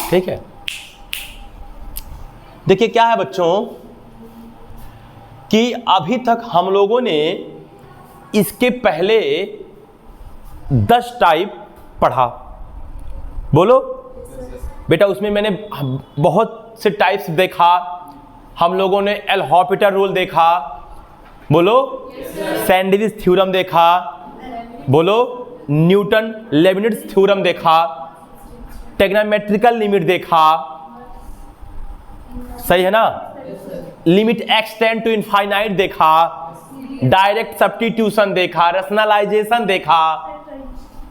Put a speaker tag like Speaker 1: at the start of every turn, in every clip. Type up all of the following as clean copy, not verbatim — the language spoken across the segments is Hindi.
Speaker 1: ठीक है। देखिए क्या है बच्चों कि अभी तक हम लोगों ने इसके पहले 10 टाइप पढ़ा। बोलो बेटा, उसमें मैंने बहुत से टाइप्स देखा। हम लोगों ने एल हॉपिटल रूल देखा, बोलो, सैंडविच थ्योरम देखा, बोलो, न्यूटन लेबनिट्ज थ्योरम देखा, ट्रिग्नोमेट्रिकल लिमिट देखा, सही है ना, limit x tend to infinite देखा, डायरेक्ट सब्स्टिट्यूशन देखा, रैशनलाइजेशन देखा,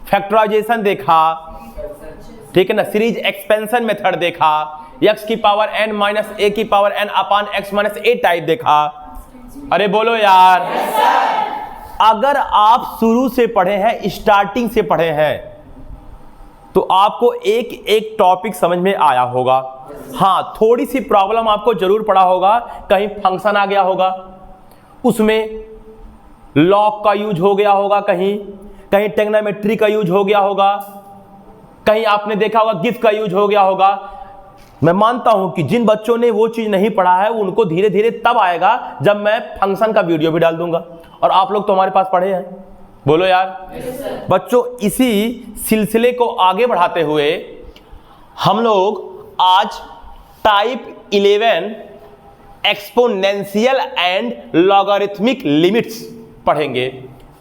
Speaker 1: फैक्टराइजेशन देखा, ठीक है ना, सीरीज एक्सपेंशन मेथड देखा, x की पावर n माइनस a की power n upon x minus a type देखा। अरे बोलो यार, अगर आप शुरू से पढ़े हैं, स्टार्टिंग से पढ़े हैं, तो आपको एक एक टॉपिक समझ में आया होगा। हाँ, थोड़ी सी प्रॉब्लम आपको जरूर पड़ा होगा, कहीं फंक्शन आ गया होगा, उसमें लॉग का यूज हो गया होगा, कहीं कहीं ट्रिग्नोमेट्री का यूज हो गया होगा, कहीं आपने देखा होगा गिफ का यूज हो गया होगा। मैं मानता हूं कि जिन बच्चों ने वो चीज नहीं पढ़ा है उनको धीरे धीरे तब आएगा जब मैं फंक्शन का वीडियो भी डाल दूंगा। और आप लोग तो हमारे पास पढ़े हैं, बोलो यार। बच्चों, इसी सिलसिले को आगे बढ़ाते हुए हम लोग आज type 11 exponential and logarithmic limits पढ़ेंगे।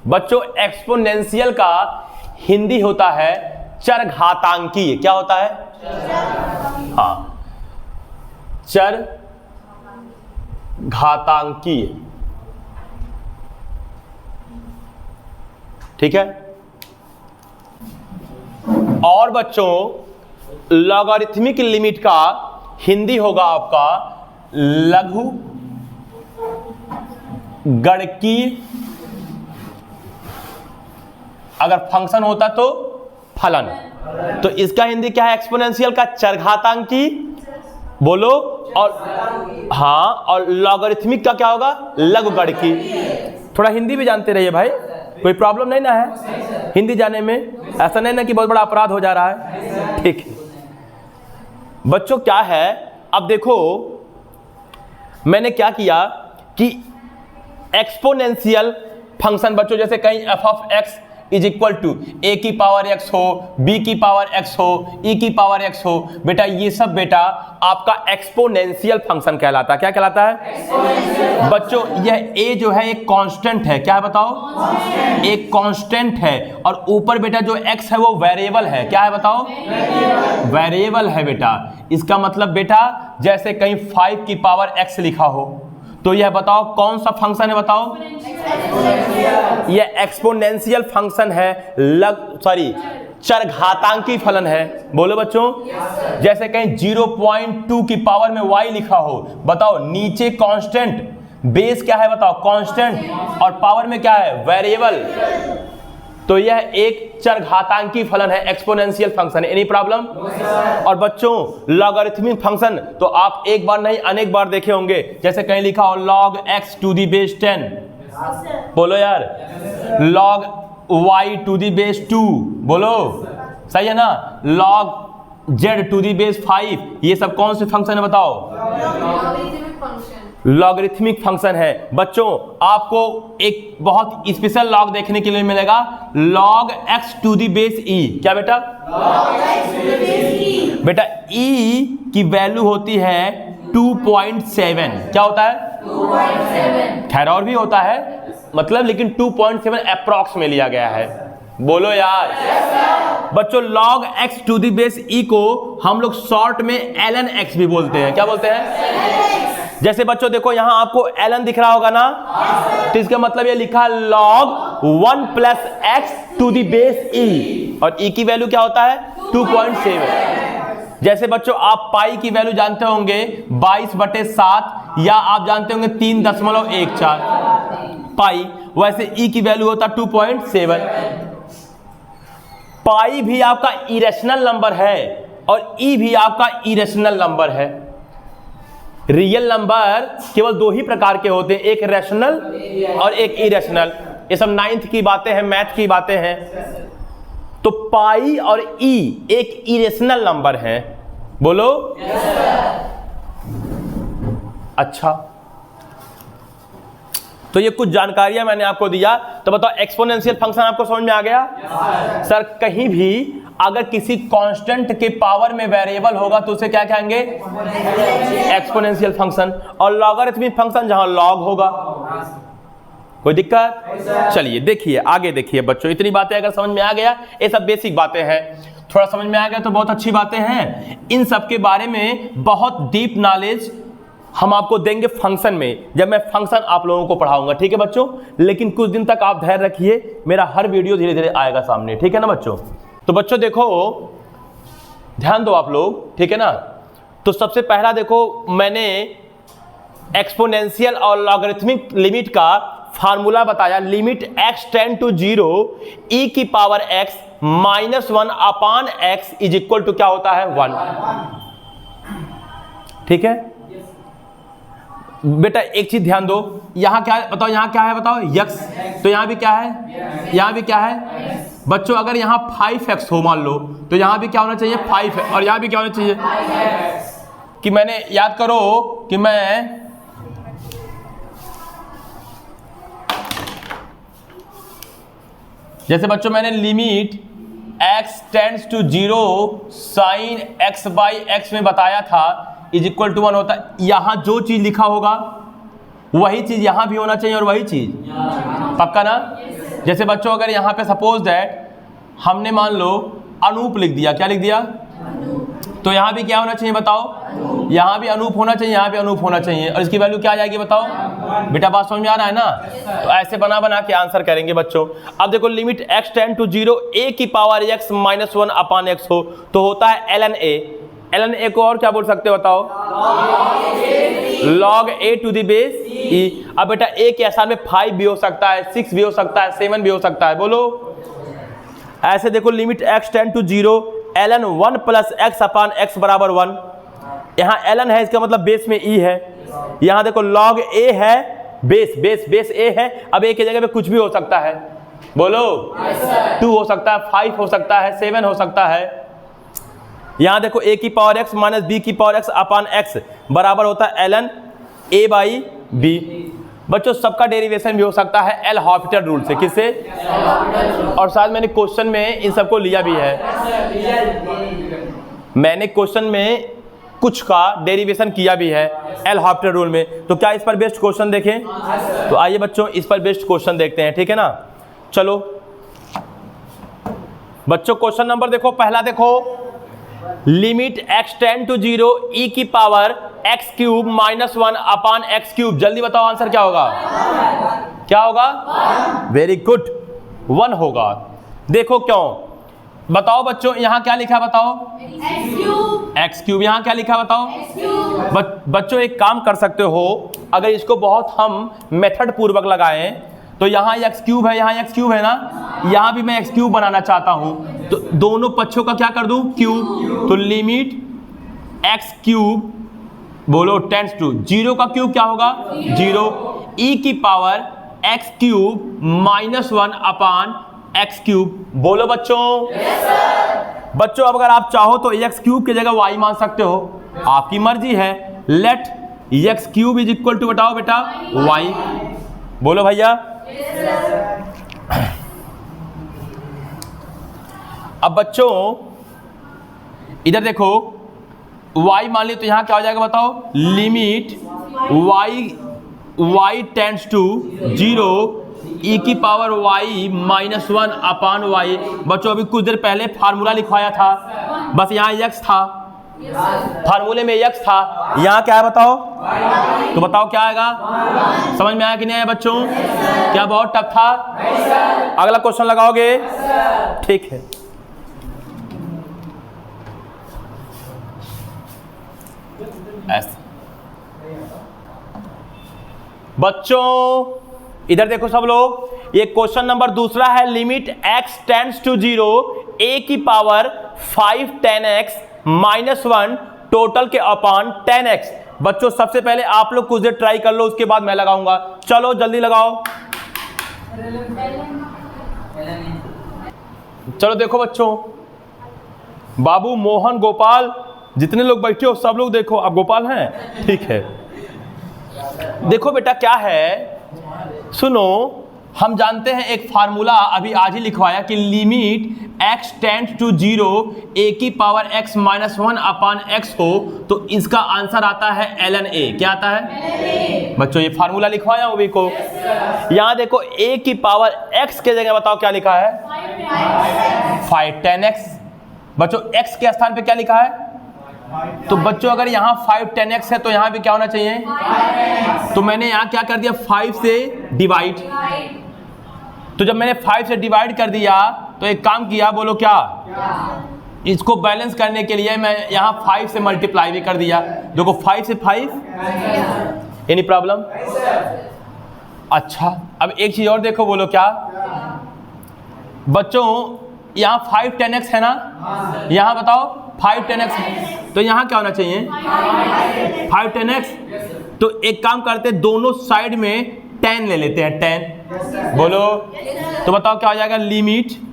Speaker 1: बच्चों, एक्सपोनेंशियल का हिंदी होता है चरघातांकी। क्या होता है? हाँ, चर घातांकी, ठीक है। और बच्चों, लॉगरिथमिक लिमिट का हिंदी होगा आपका लघु गणकीय, अगर फंक्शन होता तो फलन। तो इसका हिंदी क्या है? एक्सपोनेंशियल का चरघातांकी, बोलो। और हाँ, और लॉगरिथमिक का क्या होगा? लघुगणकी। थोड़ा हिंदी भी जानते रहिए भाई, कोई प्रॉब्लम नहीं ना है हिंदी जाने में, ऐसा नहीं ना कि बहुत बड़ा अपराध हो जा रहा है, ठीक है। बच्चों क्या है, अब देखो मैंने क्या किया कि एक्सपोनेंशियल फंक्शन, बच्चों जैसे कहीं f of x is equal to a की पावर एक्स हो, बी की पावर एक्स हो, ई की पावर एक्स हो, बेटा ये सब बेटा आपका एक्सपोनेंशियल फंक्शन कहलाता है। क्या कहलाता है बच्चों? यह ए जो है एक कांस्टेंट है। क्या है बताओ? एक कांस्टेंट है। और ऊपर बेटा जो एक्स है वो वेरिएबल है। क्या है बताओ? वेरिएबल है बेटा। इसका मतलब बेटा जैसे कहीं 5 की पावर एक्स लिखा हो, तो यह बताओ कौन सा फंक्शन है? बताओ, यह एक्सपोनेंशियल फंक्शन है, चरघातांकी फलन है। बोलो बच्चों, जैसे कहीं 0.2 की पावर में y लिखा हो, बताओ नीचे कांस्टेंट, बेस क्या है बताओ? कांस्टेंट, और पावर में क्या है? वेरिएबल। तो यह एक चरघातांकी फलन है, एक्सपोनेंशियल फंक्शन है। Any problem? और बच्चों, लॉगरिथमिक फंक्शन तो आप एक बार नहीं अनेक बार देखे होंगे, जैसे कहीं लिखा हो log x to the base 10, बोलो यार, log y to the base 2, बोलो, सही है ना, log z to the base 5, ये सब कौन से फंक्शन है बताओ? लॉगरिथमिक फंक्शन है। बच्चों आपको एक बहुत स्पेशल लॉग देखने के लिए मिलेगा, log x to the base e। क्या बेटा? log x to the base e। बेटा e की वैल्यू होती है 2.7। क्या होता है? 2.7। खैर और भी होता है मतलब, लेकिन 2.7 अप्रॉक्स में लिया गया है। बोलो यार। yes, बच्चों log x to the base e को हम लोग शॉर्ट में ln x भी बोलते हैं। क्या बोलते हैं? जैसे बच्चों देखो यहां आपको ln दिख रहा होगा ना, तो इसका मतलब ये लिखा log 1 plus x to the base e, और e की वैल्यू क्या होता है? 2.7। जैसे बच्चों आप पाई की वैल्यू जानते होंगे 22/7, या आप जानते होंगे 3.14 पाई, वैसे e की वैल्यू होता 2.7। पाई भी आपका इरेशनल नंबर है और e भी आपका इरेशनल नंबर है। रियल नंबर केवल दो ही प्रकार के होते हैं, एक रैशनल और एक इरेशनल। ये सब 9th की बातें हैं, मैथ की बातें हैं। तो पाई और ई एक इरेशनल नंबर है, बोलो अच्छा, तो ये कुछ जानकारियां मैंने आपको दिया। तो बताओ एक्सपोनेंशियल फंक्शन आपको समझ में आ गया? सर कहीं भी अगर किसी कांस्टेंट के पावर में वेरिएबल होगा तो उसे क्या कहेंगे? Exponential function. और लॉगरिथमिक फंक्शन जहां लॉग होगा। कोई दिक्कत? चलिए देखिए आगे देखिए बच्चों, इतनी बातें अगर समझ में आ गया, ये सब बेसिक बातें हैं, थोड़ा समझ में आ गया तो बहुत अच्छी बातें हैं। इन सब के बारे में बहुत डीप नॉलेज हम आपको देंगे फंक्शन में, जब मैं फंक्शन आप लोगों को पढ़ाऊंगा, ठीक है बच्चों। लेकिन कुछ दिन तक आप धैर्य रखिए, मेरा हर वीडियो धीरे धीरे आएगा सामने, ठीक है ना बच्चों। तो बच्चों देखो ध्यान दो आप लोग, ठीक है ना। तो सबसे पहला देखो मैंने एक्सपोनेंशियल और लॉगरिथमिक लिमिट का फार्मूला बताया। Limit x tend to 0 e की power x -1 upon x is equal to क्या होता है? 1। ठीक है बेटा, एक चीज ध्यान दो, यहां क्या है बताओ? यहां क्या है बताओ? x। तो यहां भी क्या है? यहां भी क्या है बच्चों? अगर यहां 5x हो मान लो, तो यहां भी क्या होना चाहिए? 5 है। और यहां भी क्या होना चाहिए? कि मैंने याद करो कि मैं जैसे बच्चों मैंने limit x tends to 0 sine x by x में बताया था इज इक्वल टू 1 होता है। यहां जो चीज लिखा होगा वही चीज यहां भी होना चाहिए और वही चीज, पक्का ना? जैसे बच्चों अगर यहां पे सपोज दैट हमने मान लो अनूप लिख दिया, क्या लिख दिया? तो यहां भी क्या होना चाहिए बताओ? यहां भी अनूप होना चाहिए, यहां भी अनूप होना चाहिए। और इसकी वैल्यू क्या आ जाएगी बताओ? बेटा बात समझ में आ रहा है ना? तो ऐसे बना बना के आंसर करेंगे बच्चों। अब देखो limit x tend to 0 a की पावर x -1 अपान x हो तो होता है ln a। ln a को और क्या बोल सकते हो बताओ? log a to the base e। अब बेटा a के आसान में 5 भी हो सकता है, 6 भी हो सकता है, 7 भी हो सकता है, बोलो। ऐसे देखो limit x tend to 0 ln 1 plus x upon x बराबर 1। यहाँ ln है, इसका मतलब बेस में e है। यहाँ देखो log a है, बेस a है। अब a की जगह पे कुछ भी हो सकता है, बोलो। 2 हो सकता है, 5 हो सकता है, 7 हो सकता है। यहाँ देखो a की पावर x माइनस b की पावर x अपान x बराबर होता है ln a बाई b। बच्चों सबका डेरिवेशन भी हो सकता है एल हॉस्पिटल रूल से। किससे? और शायद मैंने क्वेश्चन में इन सबको लिया भी है, मैंने क्वेश्चन में कुछ का डेरिवेशन किया भी है एल हॉस्पिटल रूल में। तो क्या इस पर बेस्ड क्वेश्चन देखें? तो आइए बच्चों इस पर बेस्ड क्वेश्चन देखते हैं, ठीक है ना। चलो बच्चों क्वेश्चन नंबर देखो, पहला देखो limit x tend to 0 e की power x cube -1 upon x cube. जल्दी बताओ आंसर क्या होगा? क्या होगा? वेरी गुड, 1 होगा। देखो क्यों बताओ बच्चों, यहां क्या लिखा बताओ? x cube. यहां क्या लिखा बताओ? बच्चों एक काम कर सकते हो, अगर इसको बहुत हम मेथड पूर्वक लगाएं तो यहाँ x क्यूब है, यहाँ x क्यूब है ना, यहाँ भी मैं x क्यूब बनाना चाहता हूं तो दोनों पक्षों का क्या कर दूं? क्यूब। तो लिमिट x क्यूब बोलो टेंड्स टू 0 का क्यूब क्या होगा? 0 e की power x cube -1 upon x cube. बोलो बच्चों। बच्चों अब अगर आप चाहो तो x क्यूब की जगह y मान सकते हो, आपकी मर्जी है। Let x cube is equal to बताओ बेटा y। बोलो भैया। अब बच्चों इधर देखो y मान ली तो यहां क्या हो जाएगा बताओ? Limit y tends to 0 e की पावर y -1 अपान y। बच्चों अभी कुछ देर पहले फार्मूला लिखवाया था, बस यहाँ x था, फार्मूले में x था, यहाँ क्या है बताओ? तो बताओ क्या आएगा? समझ में आया कि नहीं आया बच्चों? क्या बहुत टफ था? अगला क्वेश्चन लगाओगे? ठीक है। ऐसे बच्चों इधर देखो सब लोग, ये क्वेश्चन नंबर दूसरा है। Limit x tends to 0 a की पावर 5 10x -1 टोटल के अपान 10x। बच्चों सबसे पहले आप लोग कुछ देर ट्राई कर लो, उसके बाद मैं लगाऊंगा। चलो जल्दी लगाओ। चलो देखो बच्चों, बाबू मोहन गोपाल जितने लोग बैठे हो सब लोग देखो, आप गोपाल हैं, ठीक है। देखो बेटा क्या है, सुनो, हम जानते हैं एक फार्मूला अभी आज ही लिखवाया कि limit x tend to 0 a की power x minus 1 upon x हो तो इसका आंसर आता है ln a। क्या आता है बच्चों? ये फार्मूला लिखवाया वो भी को। यहां देखो a की पावर x के जगह बताओ क्या लिखा है? 5 10x। बच्चों x के स्थान पे क्या लिखा है? तो बच्चों अगर यहाँ 5 10x है तो यहाँ भी क्या होना चाहिए? 5x। तो मैंने यहाँ क्या कर दिया? 5 से डिवाइड। तो जब मैंने 5 से डिवाइड कर दिया तो एक काम किया, बोलो क्या? इसको बैलेंस करने के लिए मैं यहाँ 5 से मल्टीप्लाई भी कर दिया। देखो 5 से 5, एनी प्रॉब्लम? अच्छा, अब एक चीज और देखो, बोलो क्या? बच्चों यहाँ 5 10x है ना, यहाँ बताओ 5 10x, तो यहाँ क्या होना चाहिए? 5 10x। तो एक काम करते हैं, दोनों साइड में 10 ले लेते हैं, 10। बोलो तो बताओ क्या हो जाएगा? लिमिट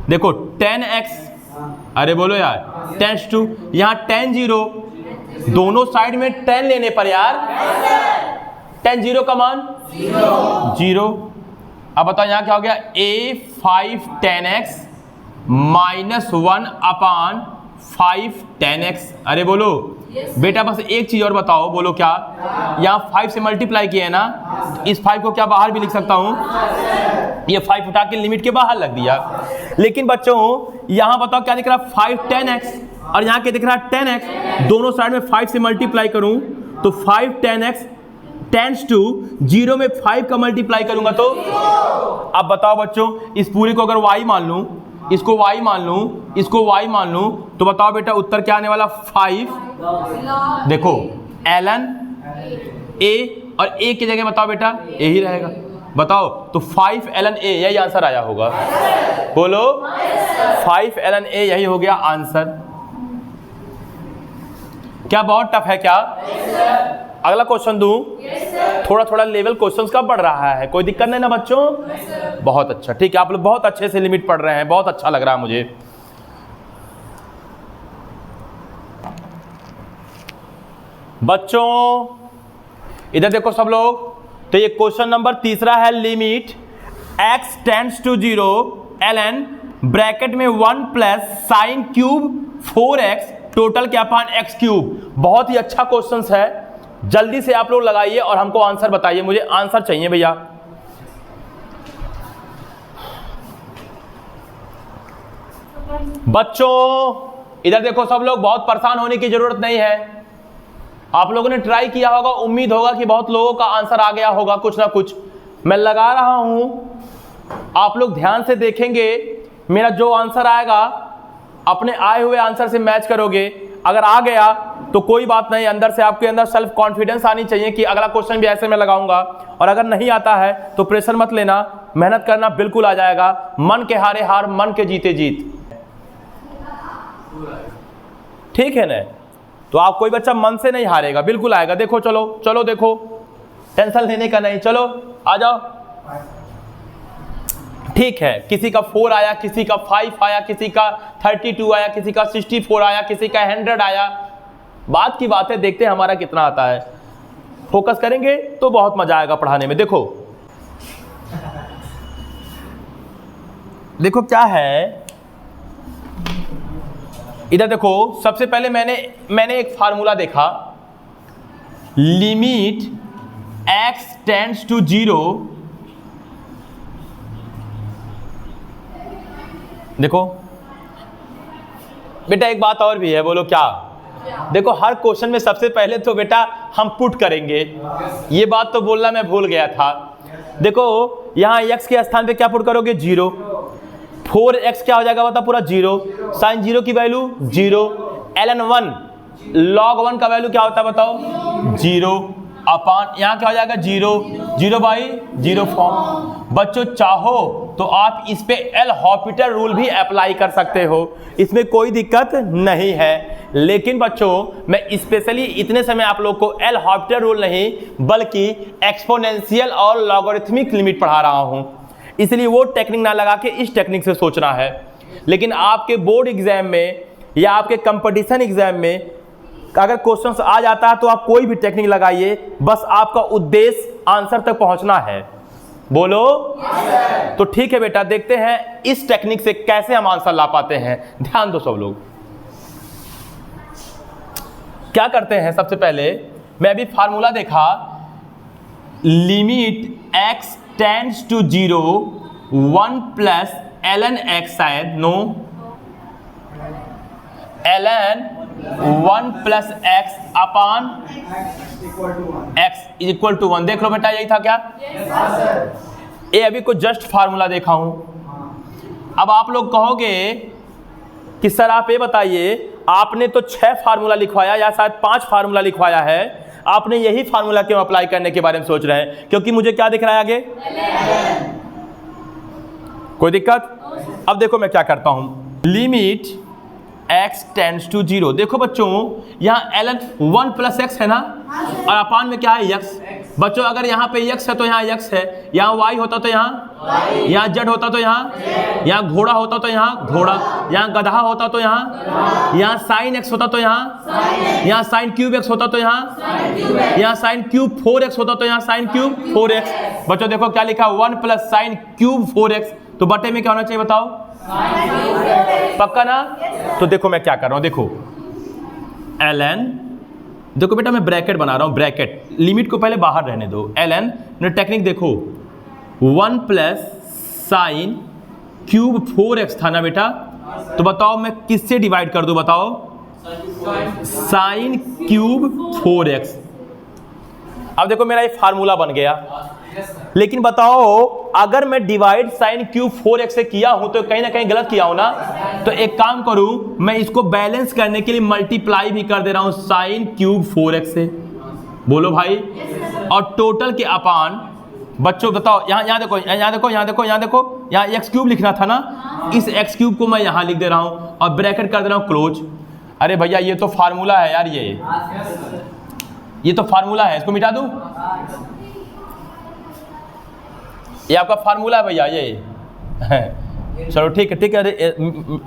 Speaker 1: देखो 10x, अरे बोलो यार, टेंड्स टू, यहाँ 10 0, दोनों साइड में 10 लेने पर यार 10 0 का मान 0। अब बताओ यहाँ क्या हो गया? a 5 10x minus 1 upon 5 10x। अरे बोलो बेटा, बस एक चीज और बताओ, बोलो क्या? यहाँ 5 से मल्टीप्लाई किया है ना, इस 5 को क्या बाहर भी लिख सकता हूँ? ये 5 उठा के लिमिट के बाहर लग दिया। लेकिन बच्चों यहाँ बताओ क्या दिख रहा है? 5 10x और यहाँ क्या दिख रहा है? 10x। दोनों साइड में 5 से मल्टीप्लाई करूँ तो 5 10x टेंड्स टू 0 में 5 का मल्टीप्लाई करूंगा तो अब बताओ बच्चों, इस पूरे को अगर y मान लूं, इसको y मान लूं, इसको y मान लूं, तो बताओ बेटा उत्तर क्या आने वाला? 5। देखो ln a, और a की जगह बताओ बेटा a ही रहेगा। बताओ तो 5 ln a, यही आंसर आया होगा। बोलो 5 ln a, यही हो गया आंसर। क्या बहुत टफ है क्या? अगला क्वेश्चन दूं? थोड़ा थोड़ा लेवल क्वेश्चंस का बढ़ रहा है, कोई दिक्कत नहीं ना बच्चों? बहुत अच्छा, ठीक है, आप लोग बहुत अच्छे से लिमिट पढ़ रहे हैं, बहुत अच्छा लग रहा है मुझे। बच्चों इधर देखो सब लोग, तो ये क्वेश्चन नंबर तीसरा है, limit x tends to 0 ln bracket में 1 plus sine cube 4x total क्या अपान x क्यूब। बहुत ही अच्छा क्वेश्चन है, जल्दी से आप लोग लगाइए और हमको आंसर बताइए, मुझे आंसर चाहिए भैया। बच्चों इधर देखो सब लोग, बहुत परेशान होने की जरूरत नहीं है। आप लोगों ने ट्राई किया होगा, उम्मीद होगा कि बहुत लोगों का आंसर आ गया होगा कुछ ना कुछ। मैं लगा रहा हूं, आप लोग ध्यान से देखेंगे, मेरा जो आंसर आएगा अपने आए हुए आंसर से मैच करोगे। अगर आ गया तो कोई बात नहीं, अंदर से आपके अंदर सेल्फ कॉन्फिडेंस आनी चाहिए कि अगला क्वेश्चन भी ऐसे में लगाऊंगा। और अगर नहीं आता है तो प्रेशर मत लेना, मेहनत करना, बिल्कुल आ जाएगा। मन के हारे हार, मन के जीते जीत, ठीक है ना? तो आप कोई बच्चा मन से नहीं हारेगा, बिल्कुल आएगा। देखो चलो चलो, देखो टेंशन लेने का नहीं, चलो आ जाओ। ठीक है, किसी का 4 आया, किसी का 5 आया, किसी का 32 आया, किसी का 64 आया, किसी का 100 आया। बात की बात है, देखते हैं हमारा कितना आता है। फोकस करेंगे तो बहुत मजा आएगा पढ़ाने में। देखो देखो क्या है इधर देखो, सबसे पहले मैंने एक फार्मूला देखा, लिमिट x टेंड्स टू 0। देखो बेटा एक बात और भी है, बोलो क्या? देखो हर क्वेश्चन में सबसे पहले तो बेटा हम पुट करेंगे, ये बात तो बोलना मैं भूल गया था। देखो यहाँ x के स्थान पे क्या पुट करोगे? 0। 4x क्या हो जाएगा बता? पूरा 0। साइन 0 की वैल्यू 0। ln 1 log 1 का वैल्यू क्या होता है बताओ? 0 अपान यहाँ क्या हो जाएगा? 0 0 बाई 0 फॉर्म। बच्चों चाहो तो आप इस पे एल हॉपिटल रूल भी अप्लाई कर सकते हो, इसमें कोई दिक्कत नहीं है। लेकिन बच्चों मैं स्पेशली इतने समय आप लोग को एल हॉपिटल रूल नहीं बल्कि एक्सपोनेंशियल और लॉगरिथमिक लिमिट पढ़ा रहा हूं, इसलिए वो टेक्निक ना लगा के इस टेक्निक से सोचना है। लेकिन आपके बोर्ड एग्जाम में या आपके कंपटीशन एग्जाम में अगर क्वेश्चंस आ जाता है तो आप कोई भी टेक्निक लगाइए, बस आपका उद्देश्य आंसर तक पहुंचना है। बोलो yes, तो ठीक है बेटा, देखते हैं इस टेक्निक से कैसे हम आंसर ला पाते हैं। ध्यान दो सब लोग, क्या करते हैं। सबसे पहले मैं अभी फार्मूला देखा, limit x tends to 0 1 plus ln x, शायद no, ln 1 plus x upon x equal to 1। देख लो बेटा, यही था क्या? ये अभी को जस्ट फार्मूला देखा हूं। अब आप लोग कहोगे कि सर आप ये बताइए, आपने तो 6 फार्मूला लिखवाया या शायद 5 फार्मूला लिखवाया है, आपने यही फार्मूला क्यों अप्लाई करने के बारे में सोच रहे हैं? क्योंकि मुझे क्या दिख रहा है आगे? कोई दिक्कत? अब देखो मैं क्या करता हूं, लिमिट x टेंड्स टू 0। देखो बच्चों, यहाँ ln 1 प्लस x है ना, और अपान में क्या है? x। बच्चों अगर यहाँ पे x है तो यहाँ x है, यहाँ y होता तो यहाँ z होता तो यहाँ घोड़ा होता तो यहाँ घोड़ा, यहाँ गधा होता तो यहाँ साइन x होता तो यहाँ साइन क्यूब x होता तो यहाँ साइन क्यूब 4x होता तो यहाँ साइन क्यूब 4x। बच्चों देखो क्या लिखा, 1 प्लस साइन क्यूब 4x, तो बटे में क्या होना चाहिए बताओ? पक्का ना? तो देखो मैं क्या कर रहा हूं, देखो ln, देखो बेटा मैं ब्रैकेट बना रहा हूं, ब्रैकेट, लिमिट को पहले बाहर रहने दो। ln ने टेक्निक देखो, 1 प्लस साइन क्यूब 4x था ना बेटा, तो बताओ मैं किससे डिवाइड कर दूं? बताओ, साइन क्यूब 4x। अब देखो मेरा ये फार्मूला बन गया, लेकिन बताओ अगर मैं डिवाइड साइन क्यूब 4x से किया हूं तो कहीं ना कहीं गलत किया हूं ना। तो एक काम करूं, मैं इसको बैलेंस करने के लिए मल्टीप्लाई भी कर दे रहा हूं साइन क्यूब 4x से। बोलो भाई, और टोटल के अपान, बच्चों बताओ, यहाँ देखो, यहाँ देखो, यहाँ देखो, यहाँ देखो, यहाँ एक्स क्यूब लिखना था ना, इस एक्स क्यूब को मैं यहाँ लिख दे रहा हूं और ब्रैकेट कर दे रहा हूं क्लोज। अरे भैया ये तो फार्मूला है यार, ये तो फार्मूला है, इसको मिटा दूं? ये आपका फार्मूला है भैया ये। चलो ठीक है, ठीक है,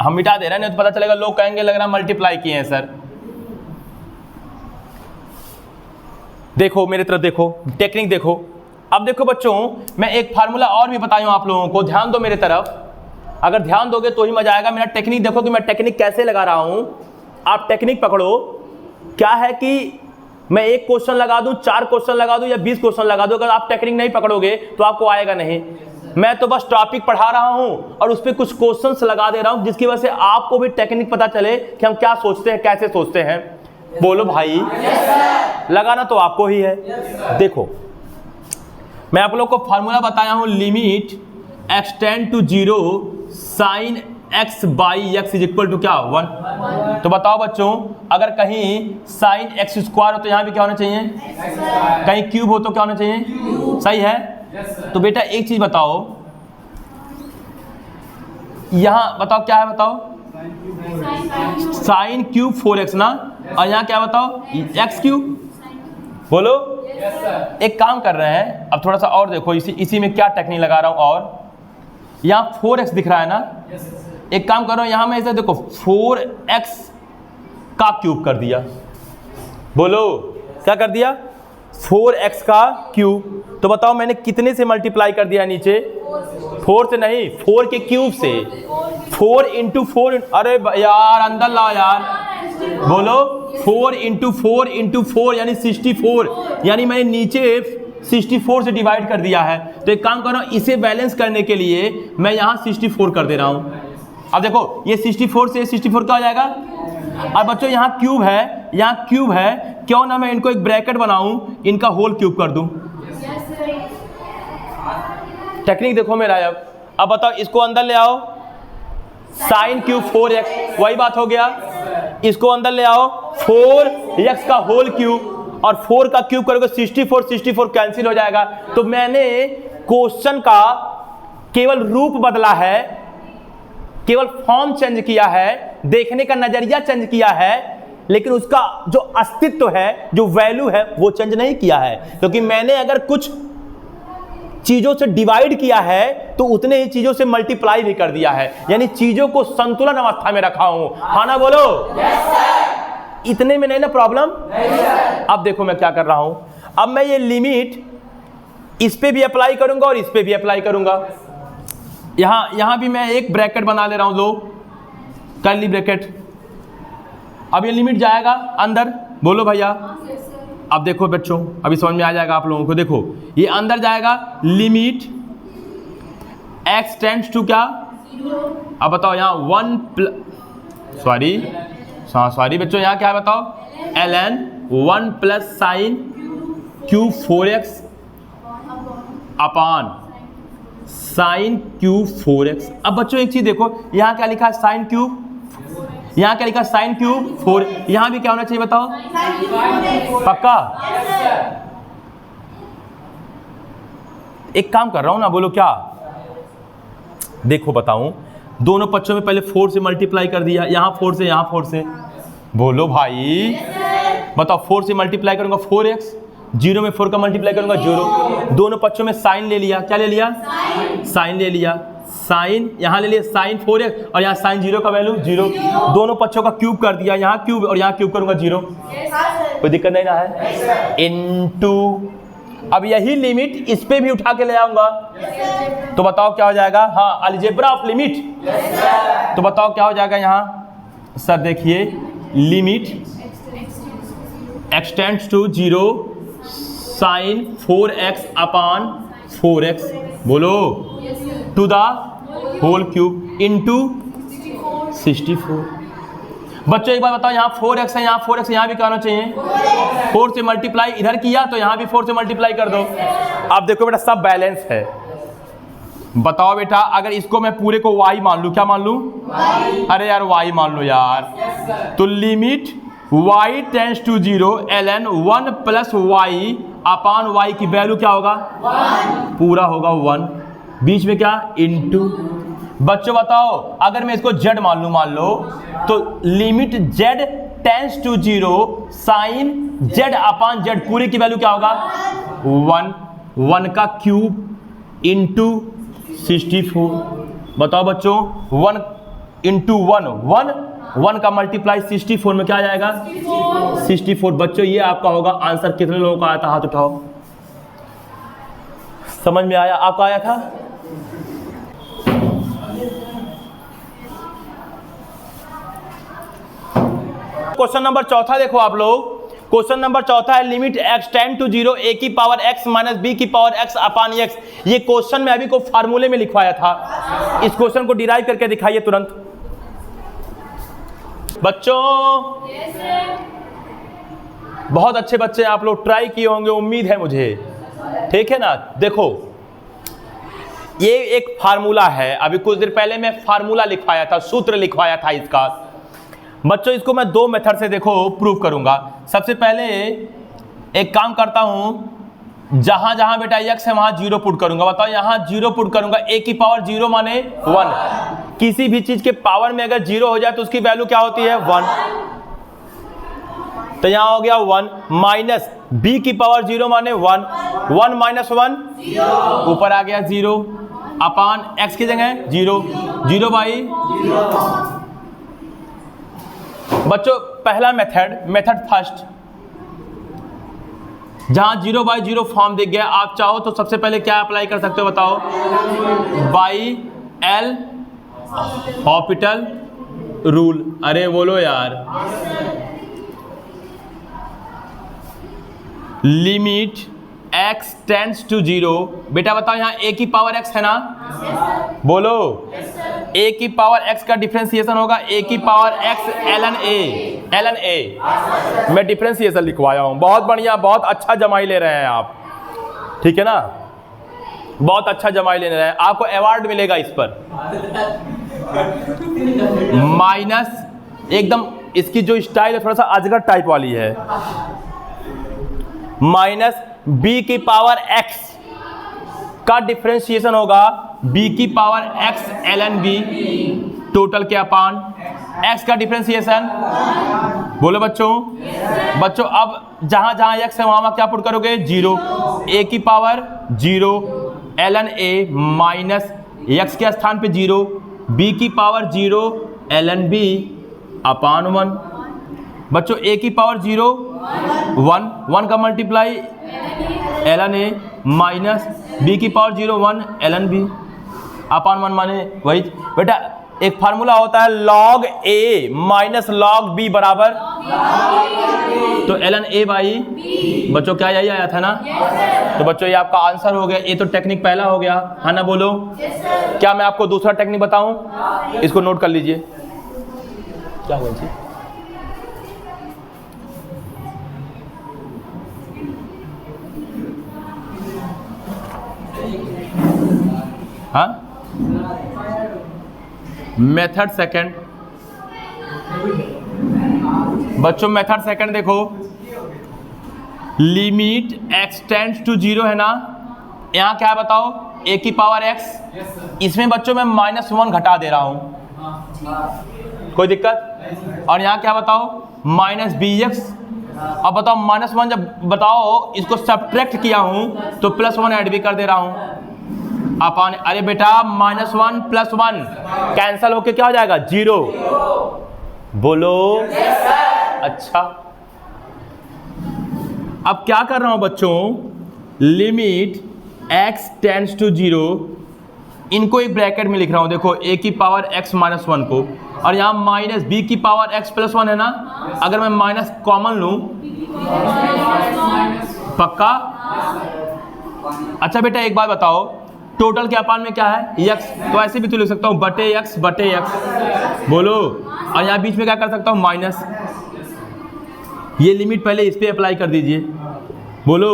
Speaker 1: हम मिटा दे रहे हैं, नहीं तो पता चलेगा लोग कहेंगे लग रहा मल्टीप्लाई किए हैं सर। देखो मेरी तरफ देखो, टेक्निक देखो। अब देखो बच्चों, मैं एक फार्मूला और भी बताऊं आप लोगों को, ध्यान दो मेरे तरफ, अगर ध्यान दोगे तो ही मजा आएगा। मेरा टेक्निक देखो कि मैं टेक्निक कैसे लगा रहा हूं। आप टेक्निक पकड़ो, क्या है कि मैं एक क्वेश्चन लगा दूं, 4 क्वेश्चन लगा दूं या 20 क्वेश्चन लगा दूं, अगर आप टेक्निक नहीं पकड़ोगे तो आपको आएगा नहीं। मैं तो बस टॉपिक पढ़ा रहा हूं और उस पर कुछ क्वेश्चंस लगा दे रहा हूं, जिसकी वजह से आपको भी टेक्निक पता चले कि हम क्या सोचते हैं, कैसे सोचते हैं। बोलो भाई, लगाना तो आपको ही है। देखो मैं आप लोग को फार्मूला बताया हूं, limit x tend to 0 sine x by x is equal to क्या? 1। तो बताओ बच्चों, अगर कहीं साइन x स्क्वायर हो तो यहाँ भी क्या होना चाहिए? कहीं क्यूब हो तो क्या होना चाहिए? सही है। तो बेटा एक चीज बताओ, यहाँ बताओ क्या है, बताओ साइन क्यूब 4x ना, और यहाँ क्या बताओ? x cube. बोलो एक काम कर रहे हैं, अब थोड़ा सा और देखो, इसी में क्या टेक्निक लगा रहा हूं, और यहाँ 4x दिख रहा है ना, एक काम करो, यहां में ऐसे देखो 4x का क्यूब कर दिया। बोलो क्या कर दिया? 4x का क्यूब। तो बताओ मैंने कितने से मल्टीप्लाई कर दिया नीचे? 4 से नहीं, 4 के क्यूब से। 4 इंटू 4, अरे यार अंदर लाओ यार, बोलो 4 इंटू 4 इंटू 4 यानी 64, यानी मैंने नीचे 64 से डिवाइड कर दिया है। तो एक काम करो, इसे बैलेंस करने के लिए मैं यहाँ 64 कर दे रहा हूँ। अब देखो ये 64 से 64 क्या हो जाएगा? और बच्चों यहाँ क्यूब है, यहाँ क्यूब है, क्यों ना मैं इनको एक ब्रैकेट बनाऊं, इनका होल क्यूब कर दूं। टेक्निक देखो मेरा। अब बताओ इसको अंदर ले आओ, साइन क्यूब 4x, वही बात हो गया। इसको अंदर ले आओ, 4x का होल क्यूब, और 4 का क्यूब करोगे 64 कैंसिल हो जाएगा। तो मैंने क्वेश्चन का केवल रूप बदला है, केवल फॉर्म चेंज किया है, देखने का नजरिया चेंज किया है, लेकिन उसका जो अस्तित्व है, जो वैल्यू है, वो चेंज नहीं किया है। क्योंकि मैंने अगर कुछ चीजों से डिवाइड किया है तो उतने ही चीजों से मल्टीप्लाई भी कर दिया है, यानी चीजों को संतुलन अवस्था में रखा हूं। हाँ ना बोलो? इतने में नहीं ना प्रॉब्लम? अब देखो मैं क्या कर रहा हूं, अब मैं ये लिमिट इस पे भी अप्लाई करूंगा और इस पे भी अप्लाई करूंगा। यहां भी मैं एक ब्रैकेट बना ले रहा हूं, लो कर्ली ब्रैकेट। अब ये लिमिट जाएगा अंदर, बोलो भैया। अब देखो बच्चों, अभी समझ में आ जाएगा आप लोगों को। देखो ये अंदर जाएगा, लिमिट x टेंड्स टू क्या? अब बताओ यहाँ सॉरी बच्चों, यहाँ क्या है बताओ? ln 1 plus sine cube 4x अपान साइन क्यूब 4x। अब बच्चों एक चीज देखो, यहाँ क्या लिखा है? Sine cube. यहाँ क्या लिखा? Sine cube 4। यहाँ भी क्या होना चाहिए बताओ? पक्का? एक काम कर रहा हूं ना, बोलो क्या? देखो बताऊं, दोनों पक्षों में पहले 4 से मल्टीप्लाई कर दिया, यहाँ 4 से, यहाँ 4 से। बोलो भाई, बताओ 4 से मल्टीप्लाई करूंगा 4x, 0 में 4 का मल्टीप्लाई करूंगा 0। दोनों पक्षों में साइन ले लिया, क्या ले लिया? साइन ले लिया। साइन यहाँ ले लिया साइन 4x और यहाँ साइन 0 का वैल्यू 0। दोनों पक्षों का क्यूब कर दिया, यहाँ क्यूब और यहाँ क्यूब करूंगा 0। कोई दिक्कत नहीं ना है? इनटू, अब यही लिमिट इस पे भी उठा के ले आऊंगा, तो बताओ क्या हो जाएगा? हाँ, अलजेब्रा ऑफ लिमिट। तो बताओ क्या हो जाएगा यहाँ? सर देखिए, limit x tends to 0 sine 4x upon 4x, बोलो, to the whole cube into 64। बच्चों एक बार बताओ, यहाँ 4x है, यहाँ 4x, यहाँ भी क्या होना चाहिए? 4 से मल्टीप्लाई इधर किया तो यहाँ भी 4 से मल्टीप्लाई कर दो। अब देखो बेटा, सब बैलेंस है। बताओ बेटा, अगर इसको मैं पूरे को y मान लूँ, क्या मान लूँ? अरे यार y मान लो यार। तो limit y tends to 0 ln 1 plus y upon y की वैल्यू क्या होगा? 1। पूरा होगा 1, बीच में क्या? इनटू। बच्चों बताओ, अगर मैं इसको z मान लूं, मान लो, तो limit z tends to 0 sine z upon z, पूरे की वैल्यू क्या होगा? 1 का क्यूब इनटू 64। बताओ बच्चों, 1 इंटू 1 का मल्टीप्लाई 64 में क्या आ जाएगा? 64। बच्चों ये आपका होगा आंसर। कितने लोगों का आया था? हाथ उठाओ। समझ में आया? आपका आया था? क्वेश्चन नंबर चौथा देखो आप लोग। क्वेश्चन नंबर चौथा है, limit x tend to 0 a की पावर x माइनस b की पावर x अपान x। ये क्वेश्चन में अभी को फार्मूले में लिखवाया था। इस क्वेश्चन को डिराइव करके दिखाइए तुरंत बच्चों। बहुत अच्छे बच्चे आप लोग, ट्राई किए होंगे, उम्मीद है मुझे, ठीक है ना? देखो ये एक फार्मूला है, अभी कुछ देर पहले मैं फार्मूला लिखवाया था, सूत्र लिखवाया था इसका। बच्चों इसको मैं 2 मेथड से देखो प्रूव करूंगा। सबसे पहले एक काम करता हूं, जहां जहां बेटा x है वहां 0 पुट करूंगा। बताओ, यहां 0 पुट करूंगा, a की पावर 0 माने 1। किसी भी चीज के पावर में अगर 0 हो जाए तो उसकी वैल्यू क्या होती है? 1। तो यहां हो गया 1 माइनस b की पावर 0 माने 1 माइनस 1 ऊपर आ गया 0 अपान x की जगह 0 बाई 0। बच्चों पहला मेथड फर्स्ट, जहां 0 बाई 0 फॉर्म दिख गया, आप चाहो तो सबसे पहले क्या अप्लाई कर सकते हो? बताओ, बाई एल हॉस्पिटल रूल। अरे बोलो यार, लिमिट x टेंड्स टू 0। बेटा बताओ, यहाँ a की पावर x है ना? बोलो, a की पावर x का डिफरेंशिएशन होगा a की पावर x ln a। मैं डिफरेंशिएशन लिखवाया हूँ। बहुत बढ़िया, बहुत अच्छा जमाई ले रहे हैं आप, ठीक है ना? बहुत अच्छा जमाई ले रहे हैं, आपको अवार्ड मिलेगा इस पर। माइनस एकदम इसकी जो स्टाइल है थोड़ा सा अजगर टाइप वाली है, माइनस b की पावर x का डिफरेंशिएशन होगा b की power x ln b total के अपान x का डिफरेंशिएशन। बोलो बच्चों। बच्चों अब जहां जहां x है वहां क्या पुट करोगे? 0। a की power 0 ln a minus x के स्थान पे 0 b की पावर 0 ln b अपान 1। बच्चों a की पावर 0 1 का multiply ln a minus b की पावर 0 1 ln b अपान 1 माने वही बेटा एक फार्मूला होता है log a minus log b बराबर तो ln a बाई बच्चों क्या यही आया था ना। तो बच्चों ये आपका आंसर हो गया। ये तो टेक्निक पहला हो गया है ना, बोलो। क्या मैं आपको दूसरा टेक्निक बताऊं? इसको नोट कर लीजिए। क्या हुआ जी? हाँ, मेथड सेकंड। बच्चों मेथड सेकंड देखो, लिमिट x टेंड्स टू 0 है ना। यहाँ क्या है बताओ? a की पावर x। इसमें बच्चों मैं -1 घटा दे रहा हूँ, कोई दिक्कत? और यहाँ क्या बताओ? -bx। अब बताओ -1 जब बताओ इसको सब्ट्रैक्ट किया हूँ तो +1 ऐड भी कर दे रहा हूँ अपान। अरे बेटा -1 + 1 कैंसल होके क्या हो जाएगा? 0। बोलो अच्छा। अब क्या कर रहा हूं बच्चों? लिमिट x टेंड्स टू 0, इनको एक ब्रैकेट में लिख रहा हूं। देखो a की पावर x -1 को, और यहां माइनस b की पावर x + 1 है ना। अगर मैं माइनस कॉमन लूं, पक्का? अच्छा बेटा एक बात बताओ, टोटल के अपान में क्या है? x। तो ऐसे भी तो लिख सकता हूँ बटे x। बोलो। और यहाँ बीच में क्या कर सकता हूँ? माइनस। ये लिमिट पहले इस पे अप्लाई कर दीजिए। बोलो।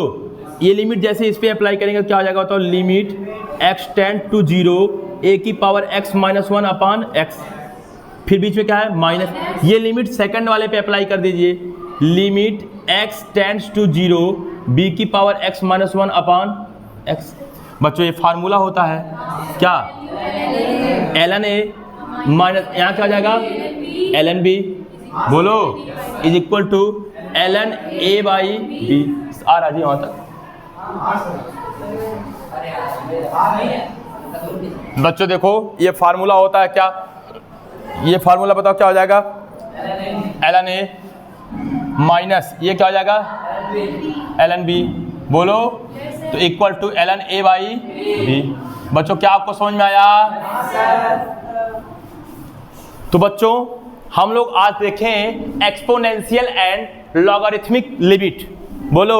Speaker 1: ये लिमिट जैसे इस पे अप्लाई करेंगे तो क्या हो जाएगा बताओ? Limit x tend to 0 a की पावर x -1 अपान x, फिर बीच में क्या है? माइनस। ये लिमिट सेकंड वाले पे अप्लाई कर दीजिए। Limit x tends to 0 b की पावर x -1 अपान x। बच्चों ये फार्मूला होता है क्या? ln a माइनस यहाँ क्या हो जाएगा? ln b। बोलो is equal to ln a by b। आ रहा जी वहाँ तक? बच्चों देखो ये फार्मूला होता है क्या? ये फार्मूला बताओ क्या हो जाएगा? ln a माइनस ये क्या हो जाएगा? ln b। बोलो तो equal to ln a by b। बच्चों क्या आपको समझ में आया? तो बच्चों हम लोग आज देखें एक्सपोनेंशियल एंड लॉगरिथमिक लिमिट। बोलो।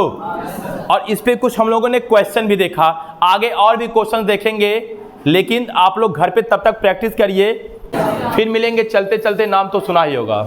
Speaker 1: और इस पे कुछ हम लोगों ने क्वेश्चन भी देखा, आगे और भी क्वेश्चन देखेंगे, लेकिन आप लोग घर पे तब तक प्रैक्टिस करिए। फिर मिलेंगे चलते चलते, नाम तो सुना ही होगा।